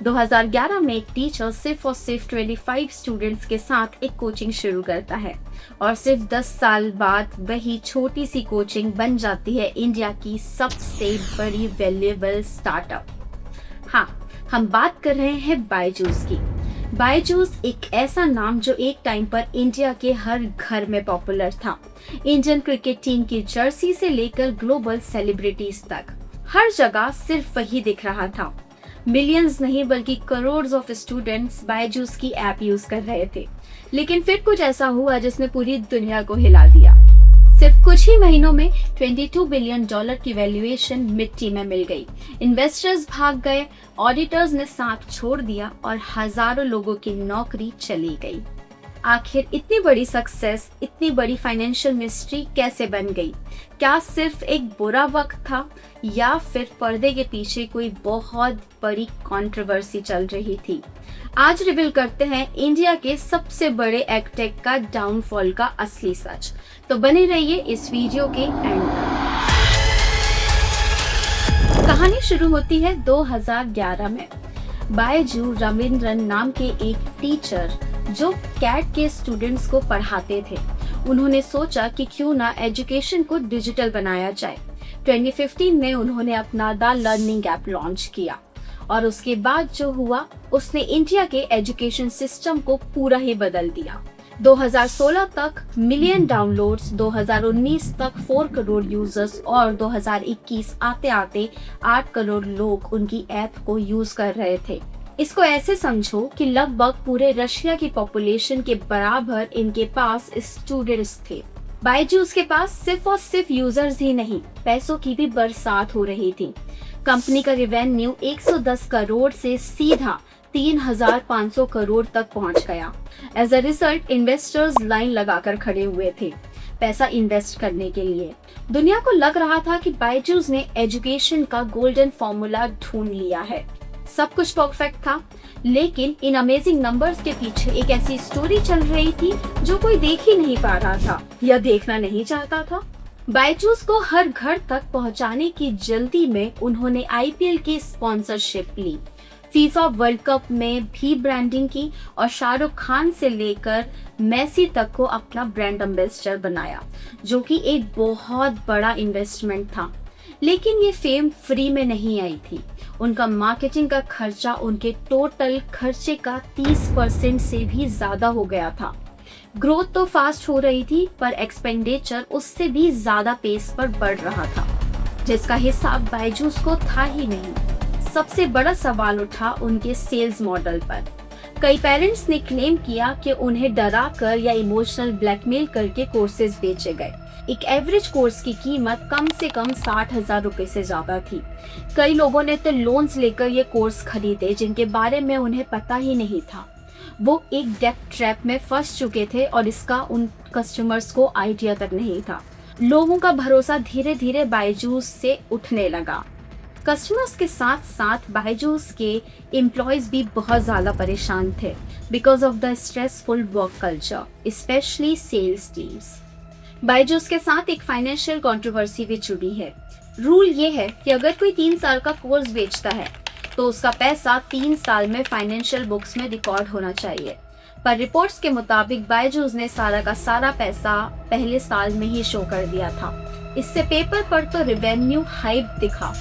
2011 में एक टीचर सिर्फ और सिर्फ 25 स्टूडेंट्स के साथ एक कोचिंग शुरू करता है और सिर्फ 10 साल बाद वही छोटी सी कोचिंग बन जाती है इंडिया की सबसे बड़ी वैल्यूएबल स्टार्टअप। हाँ, हम बात कर रहे हैं बायजूस की। बायजूस एक ऐसा नाम जो एक टाइम पर इंडिया के हर घर में पॉपुलर था। इंडियन क्रिकेट टीम की जर्सी से लेकर ग्लोबल सेलिब्रिटीज तक हर जगह सिर्फ वही दिख रहा था। मिलियंस नहीं बल्कि करोड़ ऑफ स्टूडेंट्स बायजूस की ऐप यूज कर रहे थे। लेकिन फिर कुछ ऐसा हुआ जिसने पूरी दुनिया को हिला दिया। सिर्फ कुछ ही महीनों में $22 बिलियन की वैल्यूएशन मिट्टी में मिल गई। इन्वेस्टर्स भाग गए, ऑडिटर्स ने साथ छोड़ दिया और हजारों लोगों की नौकरी चली गई। आखिर इतनी बड़ी सक्सेस, इतनी बड़ी फाइनेंशियल मिस्ट्री कैसे बन गई? क्या सिर्फ एक बुरा वक्त था या फिर पर्दे के पीछे कोई बहुत बड़ी कंट्रोवर्सी चल रही थी? आज रिवील करते हैं इंडिया के सबसे बड़े एगटेक का डाउनफॉल का असली सच। तो बने रहिए इस वीडियो के एंड तक। कहानी शुरू होती है 2011 में। बायजू रविंद्रन नाम के एक टीचर जो कैट के स्टूडेंट्स को पढ़ाते थे, उन्होंने सोचा कि क्यों ना एजुकेशन को डिजिटल बनाया जाए। 2015 में उन्होंने अपना द लर्निंग ऐप लॉन्च किया और उसके बाद जो हुआ उसने इंडिया के एजुकेशन सिस्टम को पूरा ही बदल दिया। 2016 तक मिलियन डाउनलोड्स, 2019 तक 4 करोड़ यूजर्स और 2021 आते आते 8 करोड़ लोग उनकी ऐप को यूज कर रहे थे। इसको ऐसे समझो कि लगभग पूरे रशिया की पॉपुलेशन के बराबर इनके पास स्टूडेंट्स थे। बायजूस के पास सिर्फ और सिर्फ यूजर्स ही नहीं, पैसों की भी बरसात हो रही थी। कंपनी का रेवेन्यू 110 करोड़ से सीधा 3,500 करोड़ तक पहुंच गया। As a result investors line लगाकर खड़े हुए थे पैसा इन्वेस्ट करने के लिए। दुनिया को लग रहा था कि बायजूस ने एजुकेशन का गोल्डन फॉर्मूला ढूंढ लिया है। सब कुछ परफेक्ट था, लेकिन इन अमेजिंग नंबर्स के पीछे एक ऐसी स्टोरी चल रही थी जो कोई देख ही नहीं पा रहा था या देखना नहीं चाहता था। बायजूस को हर घर तक पहुंचाने की जल्दी में उन्होंने आईपीएल की स्पॉन्सरशिप ली, फीफा वर्ल्ड कप में भी ब्रांडिंग की और शाहरुख खान से लेकर मेसी तक को अपना ब्रांड एम्बेसडर बनाया, जो कि एक बहुत बड़ा इन्वेस्टमेंट था। लेकिन ये फेम फ्री में नहीं आई थी। उनका मार्केटिंग का खर्चा उनके टोटल खर्चे का 30% से भी ज्यादा हो गया था। ग्रोथ तो फास्ट हो रही थी पर एक्सपेंडिचर उससे भी ज्यादा पेस पर बढ़ रहा था, जिसका हिसाब बायजूस को था ही नहीं। सबसे बड़ा सवाल उठा उनके सेल्स मॉडल पर। कई पेरेंट्स ने क्लेम किया कि उन्हें डरा कर या इमोशनल ब्लैकमेल करके कोर्सेज बेचे गए। एक एवरेज कोर्स की कीमत कम से कम 60,000 रुपए से ज्यादा थी। कई लोगों ने तो लोन्स लेकर ये कोर्स खरीदे जिनके बारे में उन्हें पता ही नहीं था। वो एक डेट ट्रैप में फंस चुके थे और इसका उन कस्टमर्स को आइडिया तक नहीं था। लोगों का भरोसा धीरे धीरे बायजूस से उठने लगा। कस्टमर्स के साथ साथ बायजूस के एम्प्लॉयज भी बहुत ज्यादा परेशान थे because of the stressful work culture, specially sales teams. Byju's के साथ एक फाइनेंशियल कंट्रोवर्सी भी जुड़ी है। रूल ये है कि अगर कोई 3 साल का कोर्स बेचता है तो उसका पैसा 3 साल में फाइनेंशियल बुक्स में रिकॉर्ड होना चाहिए। पर रिपोर्ट्स के मुताबिक बायजूस ने सारा का सारा पैसा पहले साल में ही शो कर दिया था। इससे पेपर पर तो रेवेन्यू हाइप दिखा,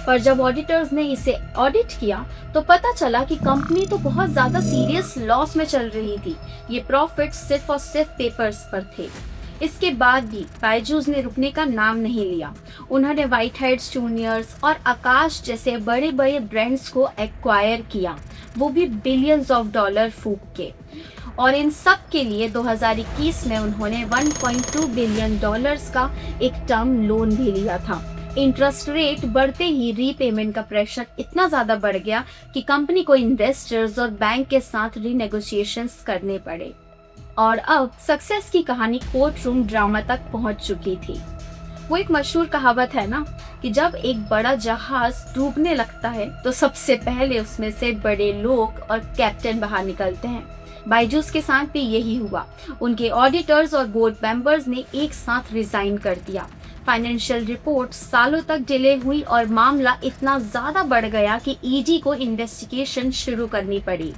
पर जब ऑडिटर्स ने इसे ऑडिट किया तो पता चला कि कंपनी तो बहुत ज्यादा सीरियस लॉस में चल रही थी। ये प्रॉफिट सिर्फ और सिर्फ पेपर्स पर थे। इसके बाद भी बायजूस ने रुकने का नाम नहीं लिया। उन्होंने व्हाइट हेड्स जूनियर्स और आकाश जैसे बड़े बड़े ब्रांड्स को एक्वायर किया, वो भी बिलियंस ऑफ डॉलर फूंक के। और इन सब के लिए 2021 में उन्होंने $1.2 बिलियन का एक टर्म लोन भी लिया था। इंटरेस्ट रेट बढ़ते ही रीपेमेंट का प्रेशर इतना ज्यादा बढ़ गया कि कंपनी को इन्वेस्टर्स और बैंक के साथ रीनेगोशिएशंस करने पड़े। और अब सक्सेस की कहानी कोर्ट रूम ड्रामा तक पहुंच चुकी थी। वो एक मशहूर कहावत है ना कि जब एक बड़ा जहाज डूबने लगता है तो सबसे पहले उसमें से बड़े लोग और कैप्टन बाहर निकलते हैं। बायजूस के साथ भी यही हुआ। उनके ऑडिटर्स और बोर्ड मेंबर्स ने एक साथ रिजाइन कर दिया। फाइनेंशियल रिपोर्ट सालों तक डिले हुई और मामला इतना ज्यादा बढ़ गया कि ईडी को इन्वेस्टिगेशन शुरू करनी पड़ी।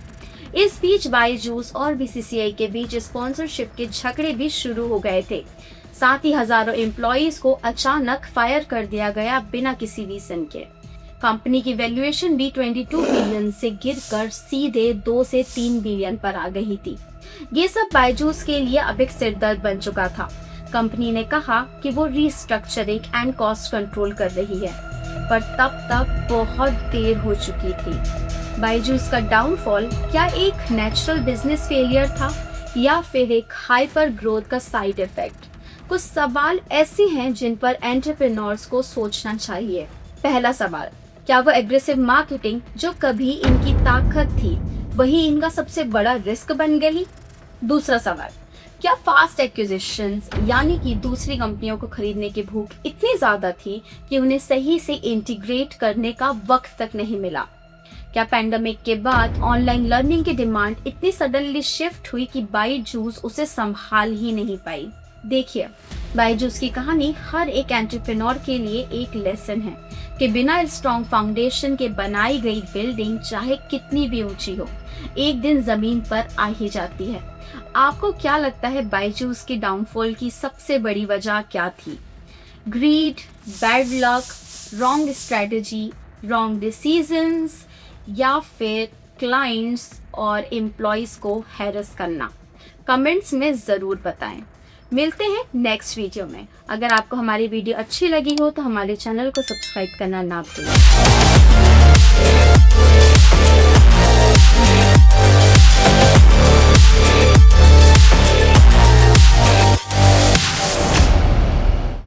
इस बीच बायजूस और बीसीसीआई के बीच स्पॉन्सरशिप के झगड़े भी शुरू हो गए थे। साथ ही हजारों एम्प्लॉइज को अचानक फायर कर दिया गया बिना किसी रीजन के। कंपनी की वैल्यूएशन भी 22 बिलियन से गिरकर सीधे 2 से 3 बिलियन पर आ गई थी। ये सब बायजूस के लिए अब एक सिरदर्द बन चुका था। कंपनी ने कहा कि वो रीस्ट्रक्चरिंग एंड कॉस्ट कंट्रोल कर रही है, पर तब तक बहुत देर हो चुकी थी। बायजूस का डाउनफॉल क्या एक नेचुरल बिजनेस फेलियर था या फिर एक हाइपर ग्रोथ का साइड इफेक्ट? कुछ सवाल ऐसे हैं जिन पर एंटरप्रेन्योर्स को सोचना चाहिए। पहला सवाल, क्या वो एग्रेसिव मार्केटिंग जो कभी इनकी ताकत थी वही इनका सबसे बड़ा रिस्क बन गई? दूसरा सवाल, क्या फास्ट एक्विजिशंस यानी कि दूसरी कंपनियों को खरीदने की भूख इतनी ज्यादा थी कि उन्हें सही से इंटीग्रेट करने का वक्त तक नहीं मिला? क्या पैंडेमिक के बाद ऑनलाइन लर्निंग की डिमांड इतनी सडनली शिफ्ट हुई कि बायजूस उसे संभाल ही नहीं पाई? देखिए, बायजूस की कहानी हर एक एंटरप्रेन्योर के लिए एक लेसन है कि बिना स्ट्रॉन्ग फाउंडेशन के बनाई गई बिल्डिंग चाहे कितनी भी ऊंची हो, एक दिन जमीन पर आ ही जाती है। आपको क्या लगता है बायजूस की डाउनफॉल की सबसे बड़ी वजह क्या थी? Greed, bad luck, wrong strategy, wrong decisions या फिर क्लाइंट्स और एम्प्लॉइज को हैरेस करना? कमेंट्स में जरूर बताएं। मिलते हैं नेक्स्ट वीडियो में। अगर आपको हमारी वीडियो अच्छी लगी हो तो हमारे चैनल को सब्सक्राइब करना ना भूलें।